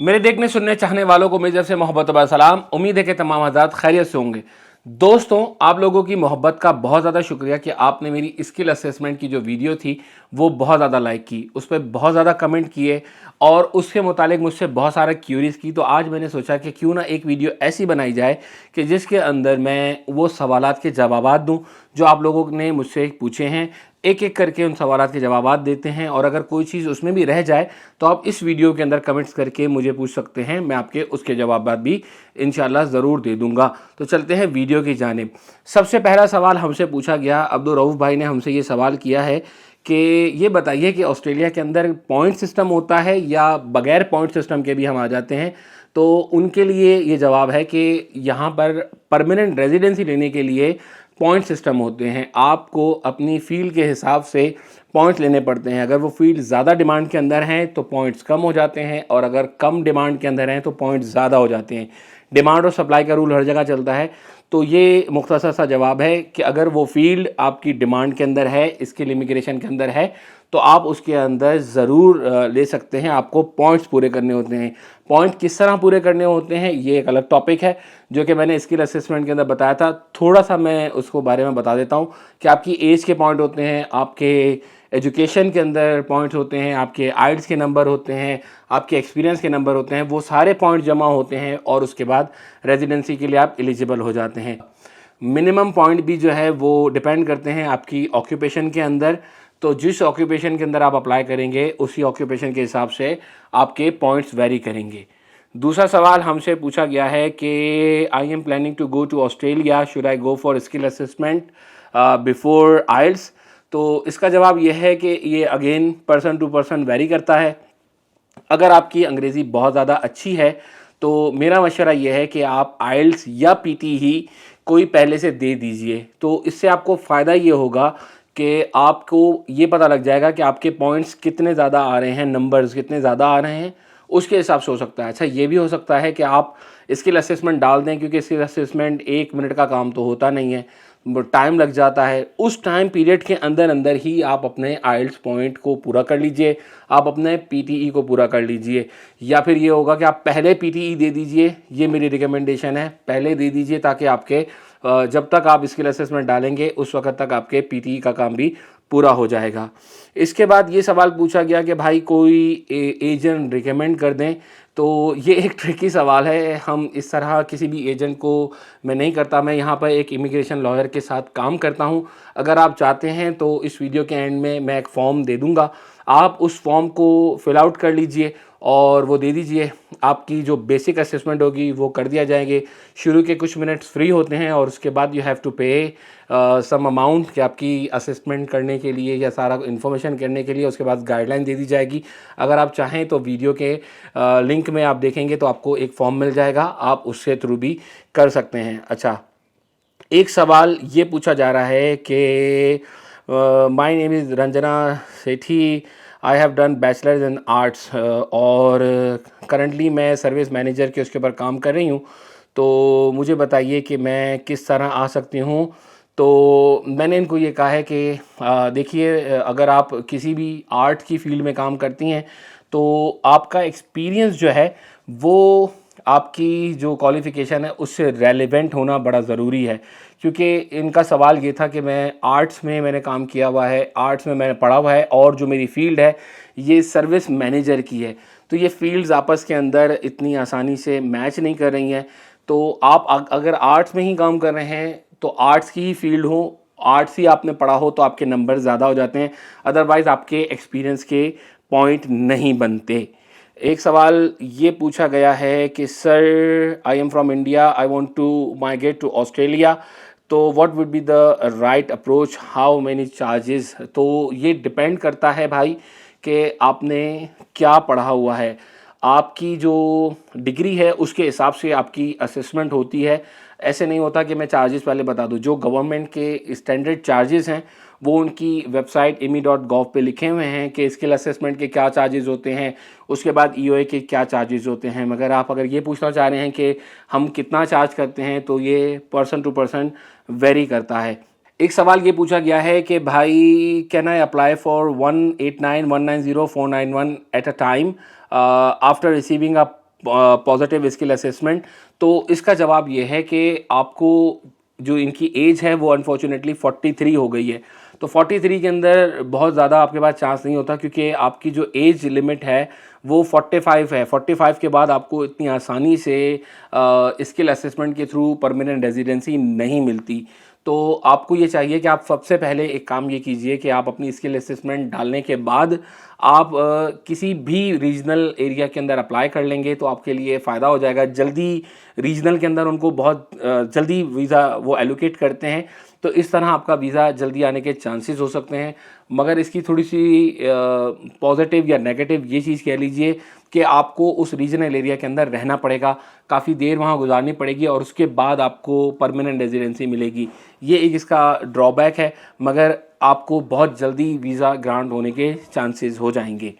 मेरे देखने सुनने चाहने वालों को मेरी तरफ से मोहब्बत व सलाम। उम्मीद है कि तमाम आज़ाद खैरियत से होंगे। दोस्तों, आप लोगों की मोहब्बत का बहुत ज़्यादा शुक्रिया कि आपने मेरी स्किल असेसमेंट की जो वीडियो थी वो बहुत ज़्यादा लाइक की, उस पर बहुत ज़्यादा कमेंट किए और उसके मुतालिक मुझसे बहुत सारा क्यूरीज की। तो आज मैंने सोचा कि क्यों ना एक वीडियो ऐसी बनाई जाए कि जिसके अंदर मैं वो सवालात के जवाबात दूँ जो आप लोगों ने मुझसे पूछे हैं। एक एक करके उन सवालात के जवाबात देते हैं और अगर कोई चीज़ उसमें भी रह जाए तो आप इस वीडियो के अंदर कमेंट्स करके मुझे पूछ सकते हैं, मैं आपके उसके जवाबात भी इंशाल्लाह ज़रूर दे दूंगा। तो चलते हैं वीडियो की जानिब। सबसे पहला सवाल हमसे पूछा गया, अब्दुल रऊफ़ भाई ने हमसे ये सवाल किया है कि ये बताइए कि ऑस्ट्रेलिया के अंदर पॉइंट सिस्टम होता है या बगैर पॉइंट सिस्टम के भी हम आ जाते हैं। तो उनके लिए ये जवाब है कि यहाँ पर परमानेंट रेजिडेंसी लेने के लिए पॉइंट सिस्टम होते हैं। आपको अपनी फील्ड के हिसाब से पॉइंट्स लेने पड़ते हैं। अगर वो फील्ड ज़्यादा डिमांड के अंदर हैं तो पॉइंट्स कम हो जाते हैं और अगर कम डिमांड के अंदर हैं तो पॉइंट्स ज़्यादा हो जाते हैं। डिमांड और सप्लाई का रूल हर जगह चलता है। तो ये मुख्तसर सा जवाब है कि अगर वो फील्ड आपकी डिमांड के अंदर है, स्किल इमिग्रेशन के अंदर है, तो आप उसके अंदर ज़रूर ले सकते हैं। आपको पॉइंट्स पूरे करने होते हैं। पॉइंट किस तरह पूरे करने होते हैं ये एक अलग टॉपिक है जो कि मैंने स्किल असेसमेंट के अंदर बताया था। थोड़ा सा मैं उसको बारे में बता देता हूँ कि आपकी एज के पॉइंट होते हैं, आपके एजुकेशन के अंदर पॉइंट्स होते हैं, आपके आइल्स के नंबर होते हैं, आपके एक्सपीरियंस के नंबर होते हैं। वो सारे पॉइंट जमा होते हैं और उसके बाद रेजिडेंसी के लिए आप एलिजिबल हो जाते हैं। मिनिमम पॉइंट भी जो है वो डिपेंड करते हैं आपकी ऑक्यूपेशन के अंदर। तो जिस ऑक्यूपेशन के अंदर आप अप्लाई करेंगे उसी ऑक्यूपेशन के हिसाब से आपके पॉइंट्स वेरी करेंगे। दूसरा सवाल हमसे पूछा गया है कि I am planning to go to Australia, should I go for skill assessment before IELTS. तो इसका जवाब यह है कि ये again person to person vary करता है। अगर आपकी अंग्रेज़ी बहुत ज़्यादा अच्छी है तो मेरा मशवरा यह है कि आप आइल्स या पीटी ही कोई पहले से दे दीजिए। तो इससे आपको फ़ायदा ये होगा कि आपको ये पता लग जाएगा कि आपके पॉइंट्स कितने ज़्यादा आ रहे हैं, नंबर्स कितने ज़्यादा आ रहे हैं, उसके हिसाब से हो सकता है। अच्छा, ये भी हो सकता है कि आप स्किल असेसमेंट डाल दें, क्योंकि स्किल असेसमेंट 1 मिनट का काम तो होता नहीं है, टाइम लग जाता है। उस टाइम पीरियड के अंदर अंदर ही आप अपने आइल्स पॉइंट को पूरा कर लीजिए, आप अपने पीटीई को पूरा कर लीजिए। या फिर ये होगा कि आप पहले पीटीई दे दीजिए, ये मेरी रिकमेंडेशन है, पहले दे दीजिए ताकि आपके जब तक आप स्किल असेसमेंट डालेंगे उस वक्त तक आपके पीटीई का काम भी पूरा हो जाएगा। इसके बाद ये सवाल पूछा गया कि भाई कोई एजेंट रिकमेंड कर दें। तो ये एक ट्रिकी सवाल है। हम इस तरह किसी भी एजेंट को मैं नहीं करता। मैं यहाँ पर एक इमिग्रेशन लॉयर के साथ काम करता हूँ। अगर आप चाहते हैं तो इस वीडियो के एंड में मैं एक फ़ॉर्म दे दूँगा, आप उस फॉर्म को फिल आउट कर लीजिए और वो दे दीजिए। आपकी जो बेसिक असेसमेंट होगी वो कर दिया जाएंगे। शुरू के कुछ मिनट्स फ्री होते हैं और उसके बाद यू हैव टू पे सम अमाउंट कि आपकी असेसमेंट करने के लिए या सारा इन्फॉर्मेशन करने के लिए उसके बाद गाइडलाइन दे दी जाएगी। अगर आप चाहें तो वीडियो के लिंक में आप देखेंगे तो आपको एक फॉर्म मिल जाएगा, आप उससे थ्रू भी कर सकते हैं। अच्छा, एक सवाल ये पूछा जा रहा है कि my name is Ranjana Sethi, I have done bachelors in arts और करंटली मैं सर्विस मैनेजर के उसके ऊपर काम कर रही हूँ। तो मुझे बताइए कि मैं किस तरह आ सकती हूँ। तो मैंने इनको ये कहा है कि देखिए, अगर आप किसी भी आर्ट की फील्ड में काम करती हैं तो आपका एक्सपीरियंस जो है वो आपकी जो क्वालिफ़िकेशन है उससे रेलेवेंट होना बड़ा ज़रूरी है। क्योंकि इनका सवाल ये था कि मैं आर्ट्स में मैंने काम किया हुआ है, आर्ट्स में मैंने पढ़ा हुआ है और जो मेरी फ़ील्ड है ये सर्विस मैनेजर की है। तो ये फ़ील्ड्स आपस के अंदर इतनी आसानी से मैच नहीं कर रही हैं। तो आप अगर आर्ट्स में ही काम कर रहे हैं तो आर्ट्स की ही फील्ड हो, आर्ट्स ही आपने पढ़ा हो तो आपके नंबर ज़्यादा हो जाते हैं, अदरवाइज़ आपके एक्सपीरियंस के पॉइंट नहीं बनते। एक सवाल ये पूछा गया है कि sir, I am from India, I want to migrate to Australia, तो what would be the right approach, how many charges. तो ये डिपेंड करता है भाई कि आपने क्या पढ़ा हुआ है। आपकी जो डिग्री है उसके हिसाब से आपकी असेसमेंट होती है। ऐसे नहीं होता कि मैं चार्जेस पहले बता दूं। जो गवर्नमेंट के स्टैंडर्ड चार्जेस हैं वो उनकी वेबसाइट emi.gov पे लिखे हुए हैं कि स्किल असेसमेंट के क्या चार्जेस होते हैं, उसके बाद ईओए के क्या चार्जेस होते हैं। मगर आप अगर ये पूछना चाह रहे हैं कि हम कितना चार्ज करते हैं तो ये पर्सन टू पर्सन वेरी करता है। एक सवाल ये पूछा गया है कि भाई, can I apply for 189190491 at a time after receiving a positive skill assessment. तो इसका जवाब ये है कि आपको जो इनकी एज है वो अनफॉर्चुनेटली 43 हो गई है। तो 43 के अंदर बहुत ज़्यादा आपके पास चांस नहीं होता, क्योंकि आपकी जो एज लिमिट है वो 45 है। 45 के बाद आपको इतनी आसानी से स्किल असेसमेंट के थ्रू परमानेंट रेजिडेंसी नहीं मिलती। तो आपको ये चाहिए कि आप सबसे पहले एक काम ये कीजिए कि आप अपनी स्किल असेसमेंट डालने के बाद आप किसी भी रीजनल एरिया के अंदर अप्लाई कर लेंगे तो आपके लिए फ़ायदा हो जाएगा। जल्दी रीजनल के अंदर उनको बहुत जल्दी वीज़ा वो एलोकेट करते हैं, तो इस तरह आपका वीज़ा जल्दी आने के चांसेस हो सकते हैं। मगर इसकी थोड़ी सी पॉजिटिव या नेगेटिव ये चीज़ कह लीजिए कि आपको उस रीजनल एरिया के अंदर रहना पड़ेगा, काफ़ी देर वहाँ गुजारनी पड़ेगी और उसके बाद आपको परमानेंट रेजिडेंसी मिलेगी। ये एक इसका ड्रॉबैक है, मगर आपको बहुत जल्दी वीज़ा ग्रांट होने के चांसेस हो जाएंगे।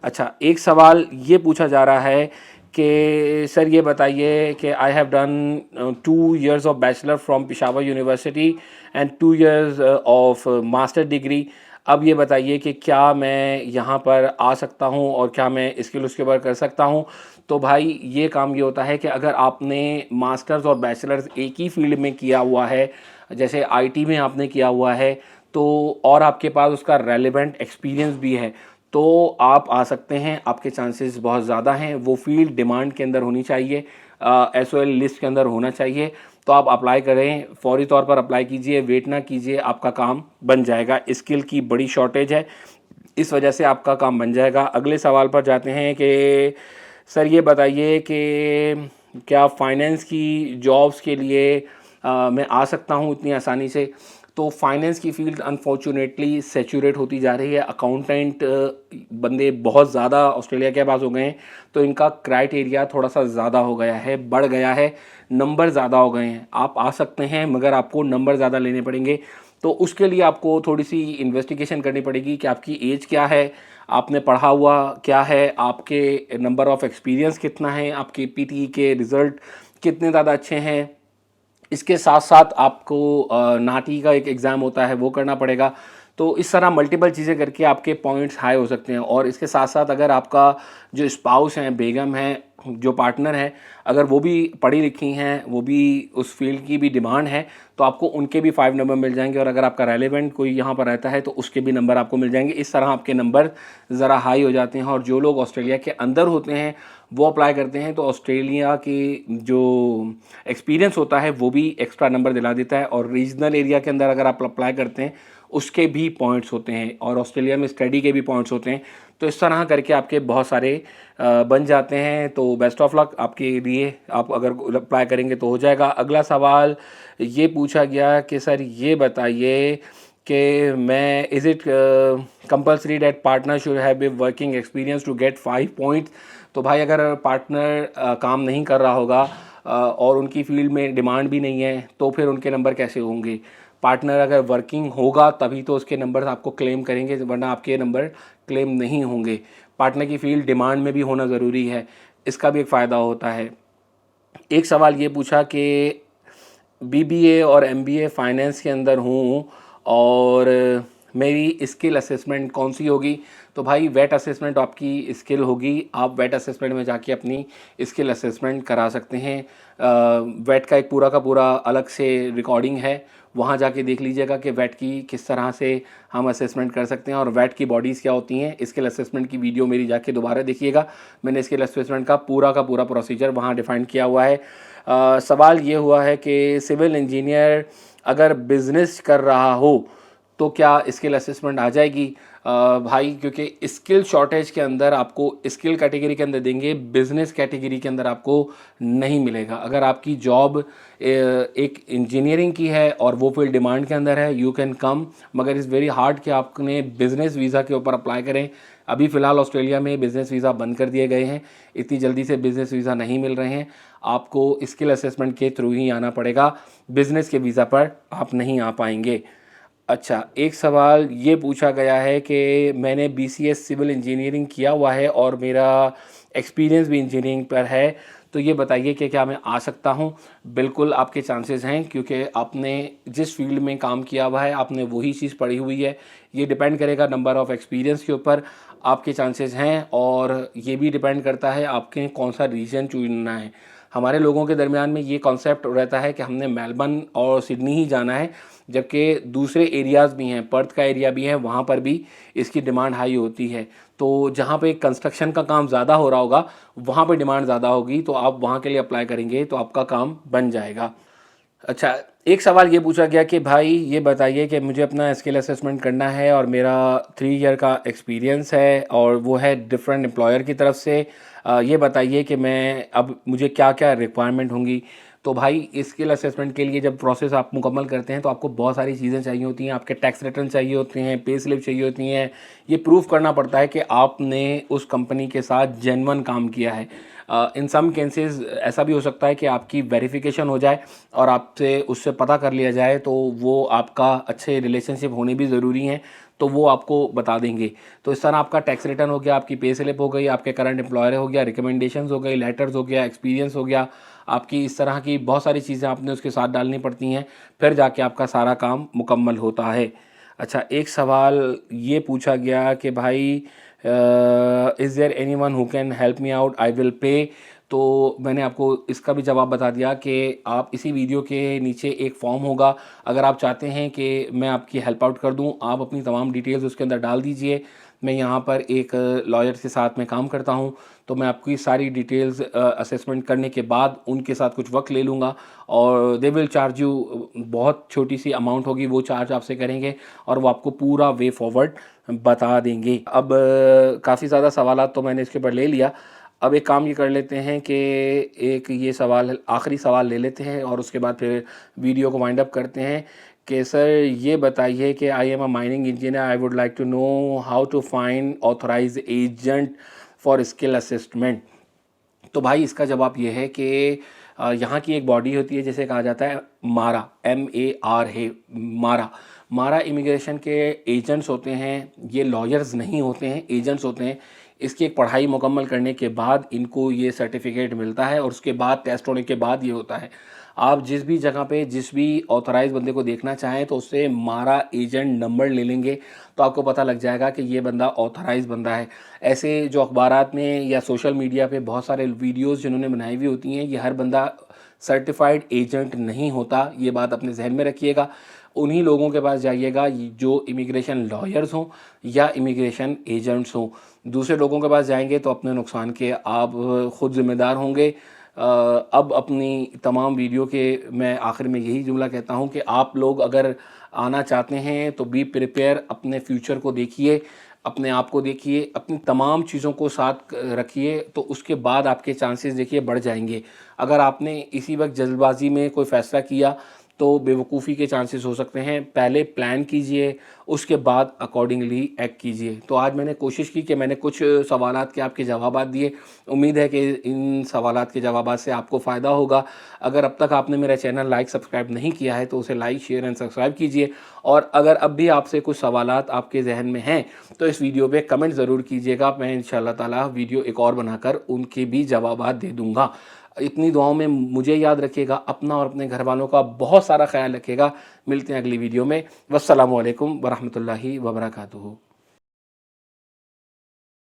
अच्छा, एक सवाल ये पूछा जा रहा है कि सर ये बताइए कि I have done 2 years of bachelor from Peshawar university and 2 years of master degree. अब ये बताइए कि क्या मैं यहाँ पर आ सकता हूँ और क्या मैं स्किल उसके ऊपर कर सकता हूँ। तो भाई ये काम ये होता है कि अगर आपने मास्टर्स और बैचलर्स एक ही फील्ड में किया हुआ है, जैसे आईटी में आपने किया हुआ है, तो और आपके पास उसका रेलेवेंट एक्सपीरियंस भी है, तो आप आ सकते हैं। आपके चांसेस बहुत ज़्यादा हैं। वो फील्ड डिमांड के अंदर होनी चाहिए, SOL लिस्ट के अंदर होना चाहिए। तो आप अप्लाई करें, फौरी तौर पर अप्लाई कीजिए, वेट ना कीजिए, आपका काम बन जाएगा। स्किल की बड़ी शॉर्टेज है, इस वजह से आपका काम बन जाएगा। अगले सवाल पर जाते हैं कि सर ये बताइए कि क्या फाइनेंस की जॉब्स के लिए मैं आ सकता हूँ इतनी आसानी से। तो फाइनेंस की फील्ड अनफॉर्चुनेटली सेचुरेट होती जा रही है। अकाउंटेंट बंदे बहुत ज़्यादा ऑस्ट्रेलिया के पास हो गए हैं, तो इनका क्राइटेरिया थोड़ा सा ज़्यादा हो गया है, बढ़ गया है, नंबर ज़्यादा हो गए हैं। आप आ सकते हैं मगर आपको नंबर ज़्यादा लेने पड़ेंगे। तो उसके लिए आपको थोड़ी सी इन्वेस्टिगेशन करनी पड़ेगी कि आपकी एज क्या है, आपने पढ़ा हुआ क्या है, आपके नंबर ऑफ़ एक्सपीरियंस कितना है, आपके PTE के रिज़ल्ट कितने ज़्यादा अच्छे हैं। इसके साथ साथ आपको नाटी का एक एग्ज़ाम होता है वो करना पड़ेगा। तो इस तरह मल्टीपल चीज़ें करके आपके पॉइंट्स हाई हो सकते हैं। और इसके साथ साथ अगर आपका जो स्पाउस हैं, बेगम हैं, जो पार्टनर हैं, अगर वो भी पढ़ी लिखी हैं, वो भी उस फील्ड की भी डिमांड है, तो आपको उनके भी 5 नंबर मिल जाएंगे। और अगर आपका रेलेवेंट कोई यहाँ पर रहता है तो उसके भी नंबर आपको मिल जाएंगे। इस तरह आपके नंबर ज़रा हाई हो जाते हैं। और जो लोग ऑस्ट्रेलिया के अंदर होते हैं वो अप्लाई करते हैं तो ऑस्ट्रेलिया की जो एक्सपीरियंस होता है वो भी एक्स्ट्रा नंबर दिला देता है। और रीजनल एरिया के अंदर अगर आप अप्लाई करते हैं उसके भी पॉइंट्स होते हैं, और ऑस्ट्रेलिया में स्टडी के भी पॉइंट्स होते हैं। तो इस तरह करके आपके बहुत सारे बन जाते हैं। तो बेस्ट ऑफ लक आपके लिए, आप अगर अप्लाई करेंगे तो हो जाएगा। अगला सवाल ये पूछा गया कि सर ये बताइए कि मैं is it compulsory date partner should have a working experience to get 5 points. तो भाई अगर पार्टनर काम नहीं कर रहा होगा और उनकी फील्ड में डिमांड भी नहीं है तो फिर उनके नंबर कैसे होंगे। पार्टनर अगर वर्किंग होगा तभी तो उसके नंबर आपको क्लेम करेंगे, वरना आपके नंबर क्लेम नहीं होंगे। पार्टनर की फील्ड डिमांड में भी होना ज़रूरी है, इसका भी एक फ़ायदा होता है। एक सवाल ये पूछा कि BBA और MBA फाइनेंस के अंदर हूँ और मेरी स्किल असेसमेंट कौन सी होगी। तो भाई वेट असेसमेंट आपकी स्किल होगी। आप वेट असेसमेंट में जाके अपनी स्किल असेसमेंट करा सकते हैं। वेट का एक पूरा का पूरा अलग से रिकॉर्डिंग है, वहाँ जाके देख लीजिएगा कि वेट की किस तरह से हम असेसमेंट कर सकते हैं और वेट की बॉडीज़ क्या होती हैं। स्किल असेसमेंट की वीडियो मेरी जाके दोबारा देखिएगा, मैंने स्किल असेसमेंट का पूरा प्रोसीजर वहाँ डिफाइन किया हुआ है। सवाल ये हुआ है कि सिविल इंजीनियर अगर बिज़नेस कर रहा हो तो क्या स्किल असेसमेंट आ जाएगी। भाई क्योंकि स्किल शॉर्टेज के अंदर आपको स्किल कैटेगरी के अंदर देंगे, बिज़नेस कैटेगरी के अंदर आपको नहीं मिलेगा। अगर आपकी जॉब एक इंजीनियरिंग की है और वो फील्ड डिमांड के अंदर है, यू कैन कम, मगर इज़ वेरी हार्ड कि आपने बिज़नेस वीज़ा के ऊपर अप्लाई करें। अभी फ़िलहाल ऑस्ट्रेलिया में बिज़नेस वीज़ा बंद कर दिए गए हैं, इतनी जल्दी से बिज़नेस वीज़ा नहीं मिल रहे हैं। आपको स्किल असेसमेंट के थ्रू ही आना पड़ेगा, बिज़नेस के वीज़ा पर आप नहीं आ पाएंगे। अच्छा, एक सवाल ये पूछा गया है कि मैंने BCS सिविल इंजीनियरिंग किया हुआ है और मेरा एक्सपीरियंस भी इंजीनियरिंग पर है, तो ये बताइए कि क्या मैं आ सकता हूँ? बिल्कुल आपके चांसेस हैं, क्योंकि आपने जिस फील्ड में काम किया हुआ है आपने वही चीज़ पढ़ी हुई है। ये डिपेंड करेगा नंबर ऑफ़ एक्सपीरियंस के ऊपर, आपके चांसेस हैं। और ये भी डिपेंड करता है आपके कौन सा रीजन चुनना है। हमारे लोगों के दरमियान में ये कॉन्सेप्ट रहता है कि हमने मेलबर्न और सिडनी ही जाना है, जबकि दूसरे एरियाज़ भी हैं, पर्थ का एरिया भी है, वहाँ पर भी इसकी डिमांड हाई होती है। तो जहाँ पे कंस्ट्रक्शन का काम ज़्यादा हो रहा होगा वहाँ पे डिमांड ज़्यादा होगी, तो आप वहाँ के लिए अप्लाई करेंगे तो आपका काम बन जाएगा। अच्छा, एक सवाल ये पूछा गया कि भाई ये बताइए कि मुझे अपना स्किल असेसमेंट करना है और मेरा 3 ईयर का एक्सपीरियंस है और वो है डिफरेंट एम्प्लॉयर की तरफ से। ये बताइए कि मैं अब मुझे क्या क्या रिक्वायरमेंट होंगी। तो भाई स्किल असेसमेंट के लिए जब प्रोसेस आप मुकम्मल करते हैं तो आपको बहुत सारी चीज़ें चाहिए होती हैं। आपके टैक्स रिटर्न चाहिए होते हैं, पे स्लिप चाहिए होती हैं। ये प्रूफ करना पड़ता है कि आपने उस कंपनी के साथ जेन्युइन काम किया है। इन सम केसेस ऐसा भी हो सकता है कि आपकी वेरिफिकेशन हो जाए और आपसे उससे पता कर लिया जाए, तो वो आपका अच्छे रिलेशनशिप होने भी ज़रूरी हैं, तो वो आपको बता देंगे। तो इस तरह आपका टैक्स रिटर्न हो गया, आपकी पे स्लिप हो गई, आपके करंट एम्प्लॉयर हो गया, रिकमेंडेशंस हो गई, लेटर्स हो गया, एक्सपीरियंस हो गया, आपकी इस तरह की बहुत सारी चीज़ें आपने उसके साथ डालनी पड़ती हैं, फिर जाके आपका सारा काम मुकम्मल होता है। अच्छा, एक सवाल ये पूछा गया कि भाई is there anyone who can help me out, I will pay. तो मैंने आपको इसका भी जवाब बता दिया कि आप इसी वीडियो के नीचे एक फॉर्म होगा, अगर आप चाहते हैं कि मैं आपकी हेल्प आउट कर दूं, आप अपनी तमाम डिटेल्स उसके अंदर डाल दीजिए। मैं यहाँ पर एक लॉयर के साथ में काम करता हूँ, तो मैं आपकी सारी डिटेल्स असेसमेंट करने के बाद उनके साथ कुछ वक्त ले लूँगा और दे विल चार्ज यू, बहुत छोटी सी अमाउंट होगी वो चार्ज आपसे करेंगे और वो आपको पूरा वे फॉरवर्ड बता देंगे। अब काफ़ी ज़्यादा सवालात तो मैंने इसके ऊपर ले लिया। अब एक काम ये कर लेते हैं कि एक ये सवाल आखिरी सवाल ले लेते हैं और उसके बाद फिर वीडियो को वाइंड अप करते हैं कि सर ये बताइए कि I am a mining engineer, I would like to know how to find authorise agent for skill assessment. तो भाई इसका जवाब ये है कि यहाँ की एक बॉडी होती है जिसे कहा जाता है मारा, MAR है मारा। मारा इमिग्रेशन के एजेंट्स होते हैं, ये लॉयर्स नहीं होते हैं, एजेंट्स होते हैं। इसकी एक पढ़ाई मुकम्मल करने के बाद इनको ये सर्टिफिकेट मिलता है और उसके बाद टेस्ट होने के बाद ये होता है। आप जिस भी जगह पे जिस भी ऑथराइज बंदे को देखना चाहें तो उससे मारा एजेंट नंबर ले लेंगे तो आपको पता लग जाएगा कि ये बंदा ऑथराइज बंदा है। ऐसे जो अखबारात में या सोशल मीडिया पे बहुत सारे वीडियोस जिन्होंने बनाई हुई होती हैं, ये हर बंदा सर्टिफाइड एजेंट नहीं होता, ये बात अपने जहन में रखिएगा। उन्हीं लोगों के पास जाइएगा जो इमिग्रेशन लॉयर्स हों या इमिग्रेशन एजेंट्स हों। दूसरे लोगों के पास जाएंगे तो अपने नुकसान के आप ख़ुद ज़िम्मेदार होंगे। अब अपनी तमाम वीडियो के मैं आखिर में यही जुमला कहता हूं कि आप लोग अगर आना चाहते हैं तो बी प्रिपेयर, अपने फ्यूचर को देखिए, अपने आप को देखिए, अपनी तमाम चीज़ों को साथ रखिए, तो उसके बाद आपके चांसेस देखिए बढ़ जाएंगे। अगर आपने इसी वक्त जल्दबाजी में कोई फ़ैसला किया तो बेवकूफ़ी के चांसेस हो सकते हैं। पहले प्लान कीजिए, उसके बाद अकॉर्डिंगली एक्ट कीजिए। तो आज मैंने कोशिश की कि मैंने कुछ सवालात के आपके जवाबात दिए। उम्मीद है कि इन सवालात के जवाबात से आपको फ़ायदा होगा। अगर अब तक आपने मेरा चैनल लाइक सब्सक्राइब नहीं किया है तो उसे लाइक शेयर एंड सब्सक्राइब कीजिए। और अगर अब भी आपसे कुछ सवालात आपके जहन में हैं तो इस वीडियो पे कमेंट ज़रूर कीजिएगा। मैं इंशाअल्लाह ताला वीडियो एक और बनाकर उनके भी जवाबात दे दूँगा। इतनी दुआओं में मुझे याद रखिएगा, अपना और अपने घर वालों का बहुत सारा ख्याल रखिएगा। मिलते हैं अगली वीडियो में। वस्सलामु अलैकुम वरहमतुल्लाहि वबरकातुहू।